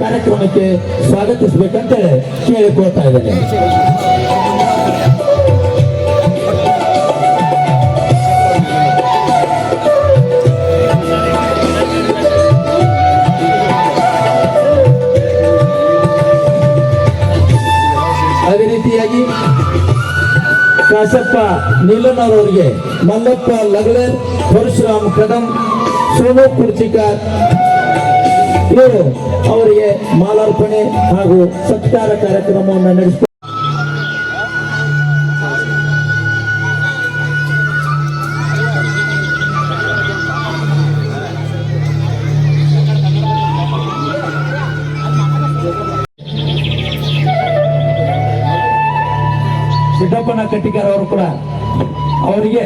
ಕಾರ್ಯಕ್ರಮಕ್ಕೆ ಸ್ವಾಗತಿಸಬೇಕಂತ ಕೇಳಿಕೊಳ್ತಾ ಇದ್ದೇನೆ. ಅದೇ ರೀತಿಯಾಗಿ ಕಾಸಪ್ಪ ನೀಲನವರವರಿಗೆ, ಮಲ್ಲಪ್ಪ ಲಗಲೇರ್, ಪರಶುರಾಮ್ ಕದಂ, ಸೋನು ಕುರ್ಚಿಕಾರ್ ಇವರು ಅವರಿಗೆ ಮಾಲಾರ್ಪಣೆ ಹಾಗೂ ಸತ್ಕಾರ ಕಾರ್ಯಕ್ರಮವನ್ನು ನಡೆಸಿದ್ದಾರೆ. ಸಿದ್ದಪ್ಪನ ಕಟ್ಟಿಗಾರ ಅವರು ಕೂಡ ಅವರಿಗೆ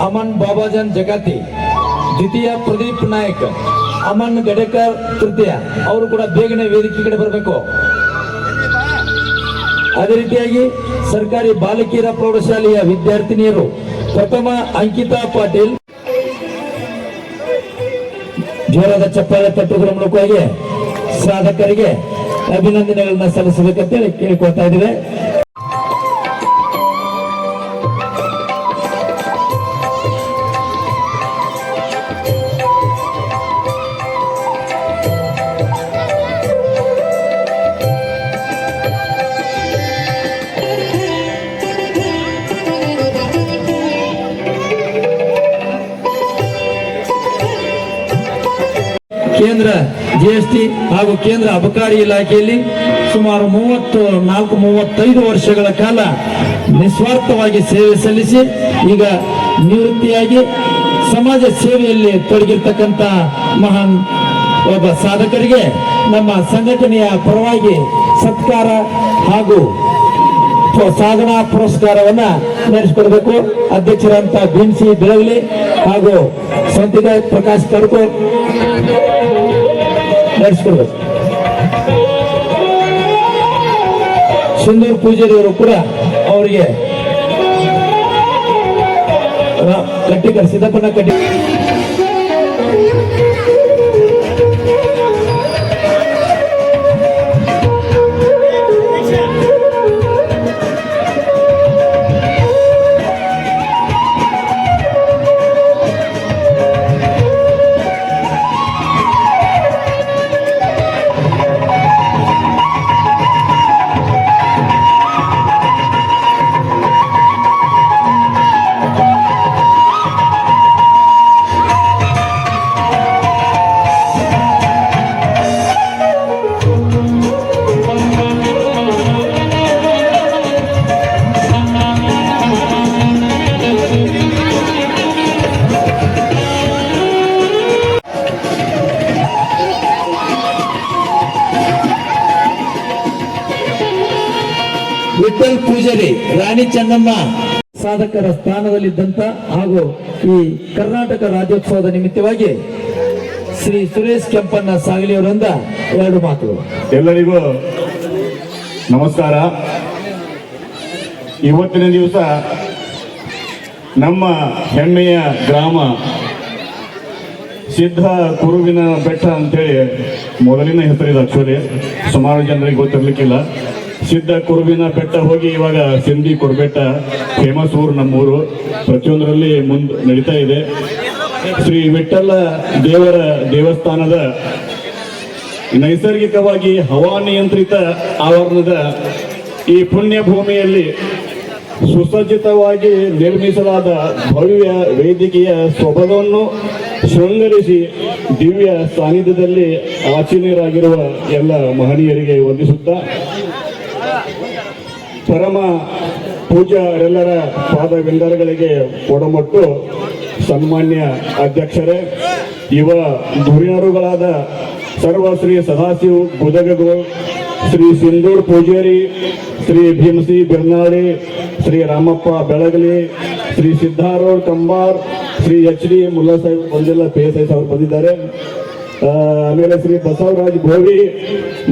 ಅಮನ್ ಬಾಬಾಜನ್ ಜಗಾತಿ, ದ್ವಿತೀಯ ಪ್ರದೀಪ್ ನಾಯಕ್, ಅಮನ್ ಗಡೇಕರ್ ತೃತೀಯ ಅವರು ಕೂಡ ಬೇಗನೆ ವೇದಿಕೆ ಕಡೆ ಬರಬೇಕು. ಅದೇ ರೀತಿಯಾಗಿ ಸರ್ಕಾರಿ ಬಾಲಕಿಯರ ಪ್ರೌಢಶಾಲೆಯ ವಿದ್ಯಾರ್ಥಿನಿಯರು ಪ್ರಥಮ ಅಂಕಿತಾ ಪಾಟೀಲ್, ಜೋರಾದ ಚಪ್ಪಾಳೆ ತಟ್ಟುವುದರ ಮೂಲಕವಾಗಿ ಸಾಧಕರಿಗೆ ಅಭಿನಂದನೆಗಳನ್ನ ಸಲ್ಲಿಸಬೇಕಂತೇಳಿ ಕೇಳಿಕೊಳ್ತಾ ಇದ್ದೇವೆ. ಕೇಂದ್ರ ಜಿಎಸ್ಟಿ ಹಾಗೂ ಕೇಂದ್ರ ಅಬಕಾರಿ ಇಲಾಖೆಯಲ್ಲಿ ಸುಮಾರು 34-35 ವರ್ಷಗಳ ಕಾಲ ನಿಸ್ವಾರ್ಥವಾಗಿ ಸೇವೆ ಸಲ್ಲಿಸಿ ಈಗ ನಿವೃತ್ತಿಯಾಗಿ ಸಮಾಜ ಸೇವೆಯಲ್ಲಿ ತೊಡಗಿರ್ತಕ್ಕಂಥ ಮಹಾನ್ ಒಬ್ಬ ಸಾಧಕರಿಗೆ ನಮ್ಮ ಸಂಘಟನೆಯ ಪರವಾಗಿ ಸತ್ಕಾರ ಹಾಗೂ ಸಾಧನಾ ಪುರಸ್ಕಾರವನ್ನ ನಡೆಸಿಕೊಡಬೇಕು. ಅಧ್ಯಕ್ಷರಂತ ಬಿನ್ಸಿ ಬೆಳಗಲಿ ಹಾಗೂ ಸಂತಿಗ ಪ್ರಕಾಶ್ ಕರ್ಕೋ ನಡೆಸಿಕೊಡ್ಬೇಕು. ಸಿಂಧೂರ್ ಪೂಜಾರಿ ಅವರು ಕೂಡ ಅವರಿಗೆ ಕಟ್ಟಿಕರ್ ಸಿದ್ದಪ್ಪನ ಕಟ್ಟಿ ವಿಠಲ್ ಪೂಜಾರಿ ರಾಣಿ ಚೆನ್ನಮ್ಮ ಸಾಧಕರ ಸ್ಥಾನದಲ್ಲಿದ್ದಂತ ಹಾಗೂ ಈ ಕರ್ನಾಟಕ ರಾಜ್ಯೋತ್ಸವದ ನಿಮಿತ್ತವಾಗಿ ಶ್ರೀ ಸುರೇಶ್ ಕೆಂಪಣ್ಣ ಸಾಗಲಿ ಅವರಿಂದ 2 ಮಾತುಗಳು. ಎಲ್ಲರಿಗೂ ನಮಸ್ಕಾರ. ಇವತ್ತಿನ ದಿವಸ ನಮ್ಮ ಹೆಮ್ಮೆಯ ಗ್ರಾಮ ಸಿದ್ಧ ಕುರುವಿನ ಬೆಟ್ಟ ಅಂತೇಳಿ ಮೊದಲಿನ ಹೆಸರಿದೆ. ಆಕ್ಚುಲಿ ಸುಮಾರು ಜನರಿಗೆ ಗೊತ್ತಿರ್ಲಿಕ್ಕಿಲ್ಲ. ಸಿದ್ಧ ಕುರುವಿನ ಬೆಟ್ಟ ಹೋಗಿ ಇವಾಗ ಸಿಂಧಿ ಕುರುಬೆಟ್ಟ ಫೇಮಸ್ ಊರು, ನಮ್ಮೂರು. ಪ್ರತಿಯೊಂದರಲ್ಲಿ ಮುಂದೆ ನಡೀತಾ ಇದೆ. ಶ್ರೀ ವಿಠ್ಠಲ ದೇವರ ದೇವಸ್ಥಾನದ ನೈಸರ್ಗಿಕವಾಗಿ ಹವಾನಿಯಂತ್ರಿತ ಆವರಣದ ಈ ಪುಣ್ಯ ಭೂಮಿಯಲ್ಲಿ ಸುಸಜ್ಜಿತವಾಗಿ ನಿರ್ಮಿಸಲಾದ ಭವ್ಯ ವೇದಿಕೆಯ ಸೊಬಗನ್ನು ಶೃಂಗರಿಸಿ ದಿವ್ಯ ಸಾನ್ನಿಧ್ಯದಲ್ಲಿ ಆಚೀನರಾಗಿರುವ ಎಲ್ಲ ಮಹನೀಯರಿಗೆ ವಂದಿಸುತ್ತಾ, ಪರಮ ಪೂಜ್ಯರೆಲ್ಲರ ಪಾದವಿಂದರಗಳಿಗೆ ಒಡಮಟ್ಟು ಸನ್ಮಾನ್ಯ ಅಧ್ಯಕ್ಷರೇ, ಯುವ ಧುರೀಣರುಗಳಾದ ಸರ್ವ ಶ್ರೀ ಸದಾಶಿವ ಗುದಗಗಳು, ಶ್ರೀ ಸಿಂಧೂರ್ ಪೂಜಾರಿ, ಶ್ರೀ ಭೀಮಸಿ ಬಿರ್ನಾಡಿ, ಶ್ರೀ ರಾಮಪ್ಪ ಬೆಳಗಲಿ, ಶ್ರೀ ಸಿದ್ಧಾರೂಢ್ ಕಂಬಾರ್, ಶ್ರೀ ಎಚ್ ಡಿ ಮುಲ್ಲಾ ಸಾಹೇಬ್ ಬಂದಿಲ್ಲ, PSI ಸಾಹೇಬ್ ಬಂದಿದ್ದಾರೆ. ಆಮೇಲೆ ಶ್ರೀ ಬಸವರಾಜ್ ಭೋವಿ,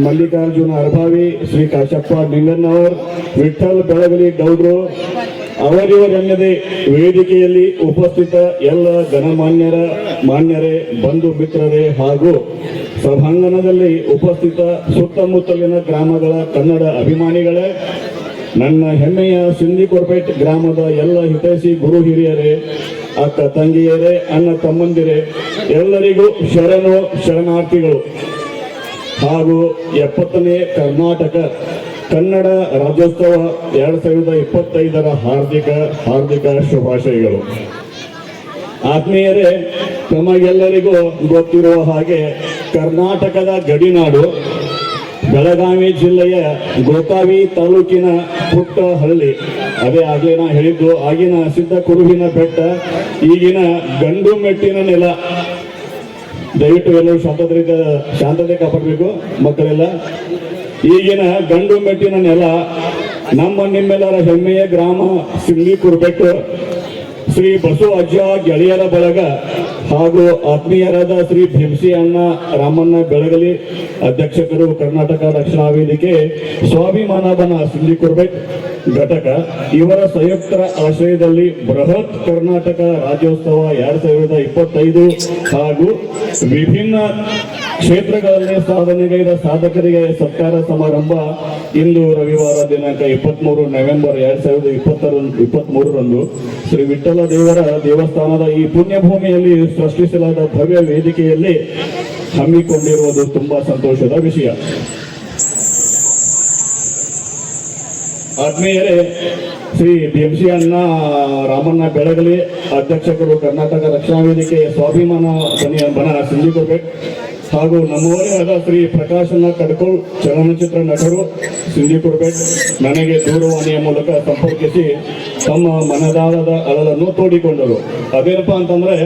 ಮಲ್ಲಿಕಾರ್ಜುನ ಅರ್ಭಾವಿ, ಶ್ರೀ ಕಾಶಪ್ಪ ನಿಂಗನ್ನವರ್, ವಿಠ್ಠಲ್ ಬೆಳಗಲಿ ಗೌಡ್ರು, ಅವರಿವರೆನ್ನದೇ ವೇದಿಕೆಯಲ್ಲಿ ಉಪಸ್ಥಿತ ಎಲ್ಲ ಮಾನ್ಯರೇ, ಬಂಧು ಮಿತ್ರರೇ ಹಾಗೂ ಸಭಾಂಗಣದಲ್ಲಿ ಉಪಸ್ಥಿತ ಸುತ್ತಮುತ್ತಲಿನ ಗ್ರಾಮಗಳ ಕನ್ನಡ ಅಭಿಮಾನಿಗಳೇ, ನನ್ನ ಹೆಮ್ಮೆಯ ಸಿಂಧಿಕೊರ್ಪೇಟ್ ಗ್ರಾಮದ ಎಲ್ಲ ಹಿತೈಷಿ ಗುರು ಹಿರಿಯರೇ, ಅಕ್ಕ ತಂಗಿಯರೇ, ಅಣ್ಣ ತಮ್ಮಂದಿರೇ, ಎಲ್ಲರಿಗೂ ಶರಣಾರ್ಥಿಗಳು ಹಾಗೂ 70ನೇ ಕರ್ನಾಟಕ ಕನ್ನಡ ರಾಜ್ಯೋತ್ಸವ 2025ರ ಹಾರ್ದಿಕ ಶುಭಾಶಯಗಳು. ಆತ್ಮೀಯರೇ, ತಮಗೆಲ್ಲರಿಗೂ ಗೊತ್ತಿರುವ ಹಾಗೆ ಕರ್ನಾಟಕದ ಗಡಿನಾಡು ಬೆಳಗಾವಿ ಜಿಲ್ಲೆಯ ಗೋಕಾವಿ ತಾಲೂಕಿನ ಪುಟ್ಟ ಹಳ್ಳಿ, ಅದೇ ಆಗಲೇ ನಾ ಹೇಳಿದ್ದು, ಆಗಿನ ಸಿದ್ಧ ಕುರುವಿನ ಬೆಟ್ಟ, ಈಗಿನ ಗಂಡು ಮೆಟ್ಟಿನ ನೆಲ. ದಯವಿಟ್ಟು ಎಲ್ಲರೂ ಶಾಂತತೆ ಕಾಪಾಡಬೇಕು ಮಕ್ಕಳೆಲ್ಲ. ಈಗಿನ ಗಂಡು ಮೆಟ್ಟಿನ ನೆಲ ನಮ್ಮ ನಿಮ್ಮೆಲ್ಲರ ಹೆಮ್ಮೆಯ ಗ್ರಾಮ ಸಿಂಧಿ ಕುರುಬೆಟ್ಟು. ಶ್ರೀ ಬಸವ ಅಜ್ಜ ಗೆಳೆಯರ ಬಳಗ ಹಾಗೂ ಆತ್ಮೀಯರಾದ ಶ್ರೀ ಭೀಮಸಿ ಅಣ್ಣ ರಾಮಣ್ಣ ಬೆಳಗಲಿ ಅಧ್ಯಕ್ಷಕರು, ಕರ್ನಾಟಕ ರಕ್ಷಣಾ ವೇದಿಕೆ ಸ್ವಾಭಿಮಾನ ಬನ ಸಿಂಧಿ ಕುರುಬೆಟ್ ಘಟಕ ಇವರ ಸಂಯುಕ್ತ ಆಶ್ರಯದಲ್ಲಿ ಬೃಹತ್ ಕರ್ನಾಟಕ ರಾಜ್ಯೋತ್ಸವ 2025 ಹಾಗೂ ವಿಭಿನ್ನ ಕ್ಷೇತ್ರಗಳಲ್ಲಿ ಸಾಧನೆಗೈದ ಸಾಧಕರಿಗೆ ಸತ್ಕಾರ ಸಮಾರಂಭ ಇಂದು ರವಿವಾರ ದಿನಾಂಕ 23 ನವೆಂಬರ್ 2023ರಂದು ಶ್ರೀ ವಿಠ್ಠಲ ದೇವರ ದೇವಸ್ಥಾನದ ಈ ಪುಣ್ಯಭೂಮಿಯಲ್ಲಿ ಸೃಷ್ಟಿಸಲಾದ ಭವ್ಯ ವೇದಿಕೆಯಲ್ಲಿ ಹಮ್ಮಿಕೊಂಡಿರುವುದು ತುಂಬಾ ಸಂತೋಷದ ವಿಷಯ. ಆತ್ಮೀಯರೇ, ಶ್ರೀ ಭೀಮಸಿ ಅಣ್ಣ ರಾಮಣ್ಣ ಬೆಳಗಲಿ ಅಧ್ಯಕ್ಷಕರು, ಕರ್ನಾಟಕ ರಕ್ಷಣಾ ವೇದಿಕೆ ಸ್ವಾಭಿಮಾನ ಬನ ಸಿಂಧಿ ಕುರುಬೆಟ್ ಹಾಗೂ ನಮ್ಮವರೇ ಆದ ಶ್ರೀ ಪ್ರಕಾಶನ ಕಡ್ಕೋಳ್ ಚಲನಚಿತ್ರ ನಟರು ಸಿಂಧಿ ಕುರುಬೆಟ್ ನನಗೆ ದೂರವಾಣಿಯ ಮೂಲಕ ಸಂಪರ್ಕಿಸಿ ತಮ್ಮ ಮನದಾಳದ ಅಳಲನ್ನು ತೋಡಿಕೊಂಡರು. ಅದೇನಪ್ಪ ಅಂತಂದ್ರೆ,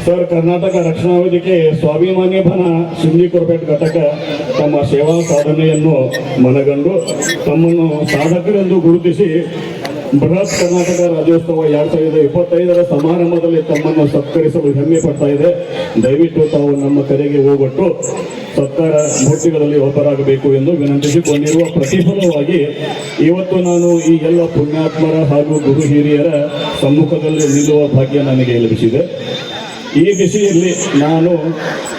ಸರ್, ಕರ್ನಾಟಕ ರಕ್ಷಣಾ ವೇದಿಕೆ ಸ್ವಾಭಿಮಾನಿ ಬನ ಸಿಂಧಿ ಕುರುಬೆಟ್ ಘಟಕ ತಮ್ಮ ಸೇವಾ ಸಾಧನೆಯನ್ನು ಮನಗಂಡು ತಮ್ಮನ್ನು ಸಾಧಕರೆಂದು ಗುರುತಿಸಿ ಬೃಹತ್ ಕರ್ನಾಟಕ ರಾಜ್ಯೋತ್ಸವ 2025 ಸಮಾರಂಭದಲ್ಲಿ ತಮ್ಮನ್ನು ಸತ್ಕರಿಸಲು ಹೆಮ್ಮೆ ಪಡ್ತಾ ಇದೆ. ದಯವಿಟ್ಟು ತಾವು ನಮ್ಮ ಕರೆಗೆ ಹೋಗೊಟ್ಟು ಸತ್ಕಾರ ಮೂರ್ತಿಗಳಲ್ಲಿ ಒಬ್ಬರಾಗಬೇಕು ಎಂದು ವಿನಂತಿಸಿಕೊಂಡಿರುವ ಪ್ರತಿಫಲವಾಗಿ ಇವತ್ತು ನಾನು ಈ ಎಲ್ಲ ಪುಣ್ಯಾತ್ಮರ ಹಾಗೂ ಗುರು ಹಿರಿಯರ ಸಮ್ಮುಖದಲ್ಲಿ ನಿಲ್ಲುವ ಭಾಗ್ಯ ನನಗೆ ಲಭಿಸಿದೆ. ಈ ದಿಶೆಯಲ್ಲಿ ನಾನು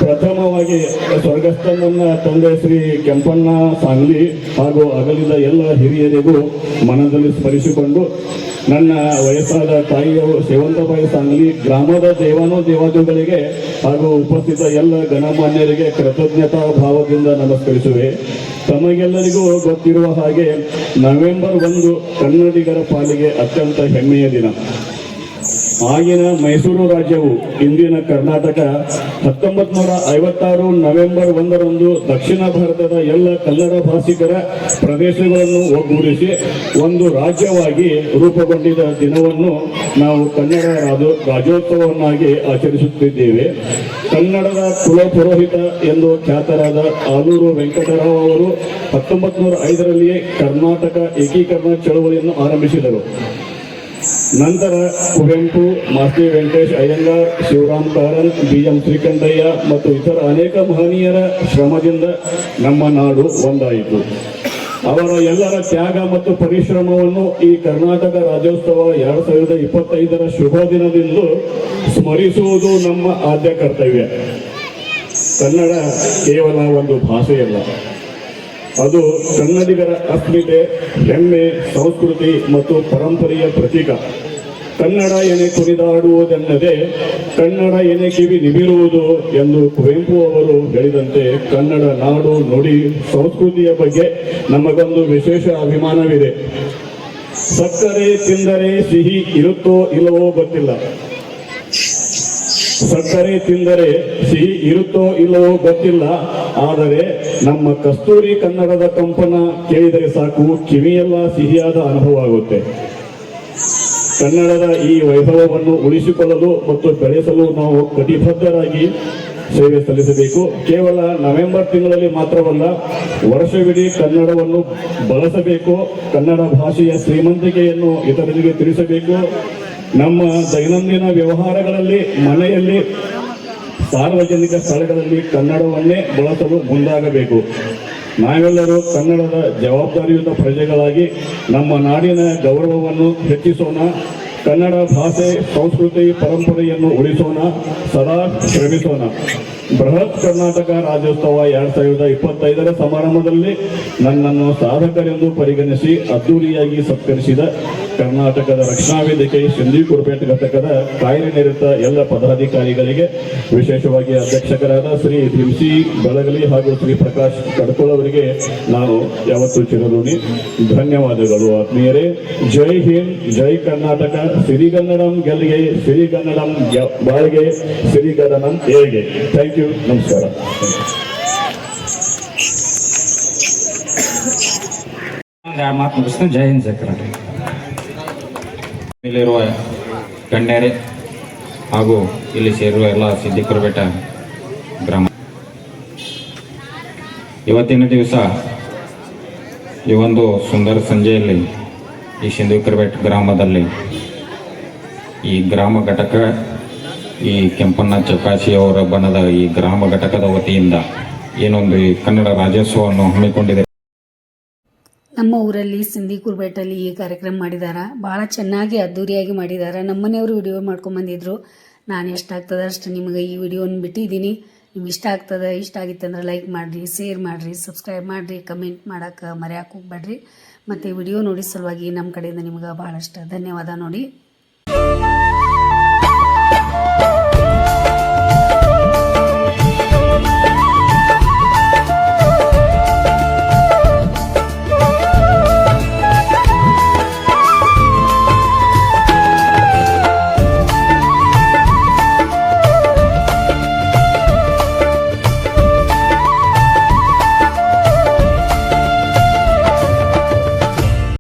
ಪ್ರಥಮವಾಗಿ ಸ್ವರ್ಗಸ್ಥ ನನ್ನ ತಂದೆ ಶ್ರೀ ಕೆಂಪಣ್ಣ ಸಾಂಗ್ಲಿ ಹಾಗೂ ಅಗಲಿದ ಎಲ್ಲ ಹಿರಿಯರಿಗೂ ಮನದಲ್ಲಿ ಸ್ಮರಿಸಿಕೊಂಡು ನನ್ನ ವಯಸ್ಸಾದ ತಾಯಿಯವರು ಸೇವಂತಬಾಯಿ ಸಾಂಗ್ಲಿ ಗ್ರಾಮದ ದೇವಾನುದೇವತೆಗಳಿಗೆ ಹಾಗೂ ಉಪಸ್ಥಿತ ಎಲ್ಲ ಗಣಮಾನ್ಯರಿಗೆ ಕೃತಜ್ಞತಾ ಭಾವದಿಂದ ನಮಸ್ಕರಿಸುವೆ. ತಮಗೆಲ್ಲರಿಗೂ ಗೊತ್ತಿರುವ ಹಾಗೆ ನವೆಂಬರ್ 1 ಕನ್ನಡಿಗರ ಪಾಲಿಗೆ ಅತ್ಯಂತ ಹೆಮ್ಮೆಯ ದಿನ. ಆಗಿನ ಮೈಸೂರು ರಾಜ್ಯವು ಇಂದಿನ ಕರ್ನಾಟಕ 1956 ನವೆಂಬರ್ 1ರಂದು ದಕ್ಷಿಣ ಭಾರತದ ಎಲ್ಲ ಕನ್ನಡ ಭಾಷಿಕರ ಪ್ರದೇಶಗಳನ್ನು ಒಗ್ಗೂಡಿಸಿ ಒಂದು ರಾಜ್ಯವಾಗಿ ರೂಪುಗೊಂಡಿದ್ದ ದಿನವನ್ನು ನಾವು ಕನ್ನಡ ರಾಜ್ಯೋತ್ಸವವನ್ನಾಗಿ ಆಚರಿಸುತ್ತಿದ್ದೇವೆ. ಕನ್ನಡದ ಕುಲಪುರೋಹಿತ ಎಂದು ಖ್ಯಾತರಾದ ಆಲೂರು ವೆಂಕಟರಾವ್ ಅವರು 1905ರಲ್ಲಿ ಕರ್ನಾಟಕ ಏಕೀಕರಣ ಚಳವಳಿಯನ್ನು ಆರಂಭಿಸಿದರು. ನಂತರ ಕುವೆಂಪು, ಮಾಸ್ತಿ ವೆಂಕಟೇಶ್ ಅಯ್ಯಂಗಾರ್, ಶಿವರಾಮ್ ಕಾರಂತ್, BM ಶ್ರೀಕಂಠಯ್ಯ ಮತ್ತು ಇತರ ಅನೇಕ ಮಹನೀಯರ ಶ್ರಮದಿಂದ ನಮ್ಮ ನಾಡು ಒಂದಾಯಿತು. ಅವರ ಎಲ್ಲರ ತ್ಯಾಗ ಮತ್ತು ಪರಿಶ್ರಮವನ್ನು ಈ ಕರ್ನಾಟಕ ರಾಜ್ಯೋತ್ಸವ 2025 ಶುಭ ದಿನದಿಂದ ಸ್ಮರಿಸುವುದು ನಮ್ಮ ಆದ್ಯ ಕರ್ತವ್ಯ. ಕನ್ನಡ ಕೇವಲ ಒಂದು ಭಾಷೆಯಲ್ಲ, ಅದು ಕನ್ನಡಿಗರ ಅಸ್ಮಿತೆ, ಹೆಮ್ಮೆ, ಸಂಸ್ಕೃತಿ ಮತ್ತು ಪರಂಪರೆಯ ಪ್ರತೀಕ. ಕನ್ನಡ ಎನೆ ಕುಣಿದಾಡುವುದೆನ್ನದೆ ಕನ್ನಡ ಎನೆ ಕಿವಿ ನಿಮಿರುವುದು ಎಂದು ಕುವೆಂಪು ಅವರು ಹೇಳಿದಂತೆ ಕನ್ನಡ ನಾಡು, ನುಡಿ, ಸಂಸ್ಕೃತಿಯ ಬಗ್ಗೆ ನಮಗೊಂದು ವಿಶೇಷ ಅಭಿಮಾನವಿದೆ. ಸಕ್ಕರೆ ತಿಂದರೆ ಸಿಹಿ ಇರುತ್ತೋ ಇಲ್ಲವೋ ಗೊತ್ತಿಲ್ಲ, ಸಕ್ಕರೆ ತಿಂದರೆ ಸಿಹಿ ಇರುತ್ತೋ ಇಲ್ಲವೋ ಗೊತ್ತಿಲ್ಲ, ಆದರೆ ನಮ್ಮ ಕಸ್ತೂರಿ ಕನ್ನಡದ ಕಂಪನ ಕೇಳಿದರೆ ಸಾಕು, ಕಿವಿಯೆಲ್ಲ ಸಿಹಿಯಾದ ಅನುಭವ ಆಗುತ್ತೆ. ಕನ್ನಡದ ಈ ವೈಭವವನ್ನು ಉಳಿಸಿಕೊಳ್ಳಲು ಮತ್ತು ಬೆಳೆಸಲು ನಾವು ಕಟಿಬದ್ಧರಾಗಿ ಸೇವೆ ಸಲ್ಲಿಸಬೇಕು. ಕೇವಲ ನವೆಂಬರ್ ತಿಂಗಳಲ್ಲಿ ಮಾತ್ರವಲ್ಲ, ವರ್ಷವಿಡೀ ಕನ್ನಡವನ್ನು ಬಳಸಬೇಕು. ಕನ್ನಡ ಭಾಷೆಯ ಶ್ರೀಮಂತಿಕೆಯನ್ನು ಇತರರಿಗೆ ತಿಳಿಸಬೇಕು. ನಮ್ಮ ದೈನಂದಿನ ವ್ಯವಹಾರಗಳಲ್ಲಿ, ಮನೆಯಲ್ಲಿ, ಸಾರ್ವಜನಿಕ ಸ್ಥಳಗಳಲ್ಲಿ ಕನ್ನಡವನ್ನೇ ಬಳಸಲು ಮುಂದಾಗಬೇಕು. ನಾವೆಲ್ಲರೂ ಕನ್ನಡದ ಜವಾಬ್ದಾರಿಯುತ ಪ್ರಜೆಗಳಾಗಿ ನಮ್ಮ ನಾಡಿನ ಗೌರವವನ್ನು ಹೆಚ್ಚಿಸೋಣ. ಕನ್ನಡ ಭಾಷೆ, ಸಂಸ್ಕೃತಿ, ಪರಂಪರೆಯನ್ನು ಉಳಿಸೋಣ, ಸದಾ ಶ್ರಮಿಸೋಣ. ಬೃಹತ್ ಕರ್ನಾಟಕ ರಾಜ್ಯೋತ್ಸವ 2025 ಸಮಾರಂಭದಲ್ಲಿ ನನ್ನನ್ನು ಸಾಧಕರೆಂದು ಪರಿಗಣಿಸಿ ಅದ್ದೂರಿಯಾಗಿ ಸತ್ಕರಿಸಿದ ಕರ್ನಾಟಕದ ರಕ್ಷಣಾ ವೇದಿಕೆ ಸಿಂಧಿ ಕುರುಪೇಟೆ ಘಟಕದ ಕಾರ್ಯನಿರತ ಎಲ್ಲ ಪದಾಧಿಕಾರಿಗಳಿಗೆ, ವಿಶೇಷವಾಗಿ ಅಧ್ಯಕ್ಷಕರಾದ ಶ್ರೀ ಭೀಮ್ಸಿ ಬೆಳಗಲಿ ಹಾಗೂ ಶ್ರೀ ಪ್ರಕಾಶ್ ಕಡ್ಕೋಳ್ ಅವರಿಗೆ ನಾನು ಯಾವತ್ತೂ ಚಿರಋಣಿ. ಧನ್ಯವಾದಗಳು ಆತ್ಮೀಯರೇ. ಜೈ ಹಿಂದ್, ಜೈ ಕರ್ನಾಟಕ. ಸಿರಿಗನ್ನಡಂ ಗೆಲ್ಗೆ, ಸಿರಿಗನ್ನಡಂ ಬಾಳ್ಗೆ, ಸಿರಿಗನ್ನಡಂ ಏಳ್ಗೆ. Thank you. ನಮಸ್ಕಾರ. ಮಾತು ಮುಗಿಸ್ತೀನಿ. ಜೈ ಹಿಂದ್, ಜೈ ಕರ್ನಾಟಕ. ಇಲ್ಲಿರುವ ಗಣ್ಯರೇ ಹಾಗೂ ಇಲ್ಲಿ ಸೇರುವ ಎಲ್ಲ ಸಿಂಧಿ ಕುರುಪೇಟೆ ಗ್ರಾಮ, ಇವತ್ತಿನ ದಿವಸ ಈ ಒಂದು ಸುಂದರ ಸಂಜೆಯಲ್ಲಿ ಈ ಸಿಂಧಿ ಕುರುಪೇಟೆ ಗ್ರಾಮದಲ್ಲಿ ಈ ಗ್ರಾಮ ಘಟಕ, ಈ ಕೆಂಪಣ್ಣ ಚೌಕಾಸಿ ಅವರ ಬಣದ ಈ ಗ್ರಾಮ ಘಟಕದ ವತಿಯಿಂದ ಏನೊಂದು ಈ ಕನ್ನಡ ರಾಜ್ಯೋತ್ಸವವನ್ನು ಹಮ್ಮಿಕೊಂಡಿದೆ. ನಮ್ಮ ಊರಲ್ಲಿ ಸಿಂಧಿ ಕುರುಪೇಟೆಯಲ್ಲಿ ಈ ಕಾರ್ಯಕ್ರಮ ಮಾಡಿದ್ದಾರೆ. ಭಾಳ ಚೆನ್ನಾಗಿ ಅದ್ದೂರಿಯಾಗಿ ಮಾಡಿದ್ದಾರೆ. ನಮ್ಮನೆಯವರು ವಿಡಿಯೋ ಮಾಡ್ಕೊಂಬಂದಿದ್ರು. ನಾನು ಎಷ್ಟಾಗ್ತದೆ ಅಷ್ಟು ನಿಮಗೆ ಈ ವಿಡಿಯೋನ ಬಿಟ್ಟಿದ್ದೀನಿ. ನಿಮ್ಗೆ ಇಷ್ಟ ಆಗಿತ್ತಂದ್ರೆ ಲೈಕ್ ಮಾಡಿರಿ, ಶೇರ್ ಮಾಡಿರಿ, ಸಬ್ಸ್ಕ್ರೈಬ್ ಮಾಡಿರಿ, ಕಮೆಂಟ್ ಮಾಡೋಕ್ಕೆ ಮರೆಯೋಕೆ ಹೋಗ್ಬೇಡ್ರಿ. ಮತ್ತು ವಿಡಿಯೋ ನೋಡಿ ಸಲುವಾಗಿ ನಮ್ಮ ಕಡೆಯಿಂದ ನಿಮ್ಗೆ ಭಾಳಷ್ಟು ಧನ್ಯವಾದ. ನೋಡಿ.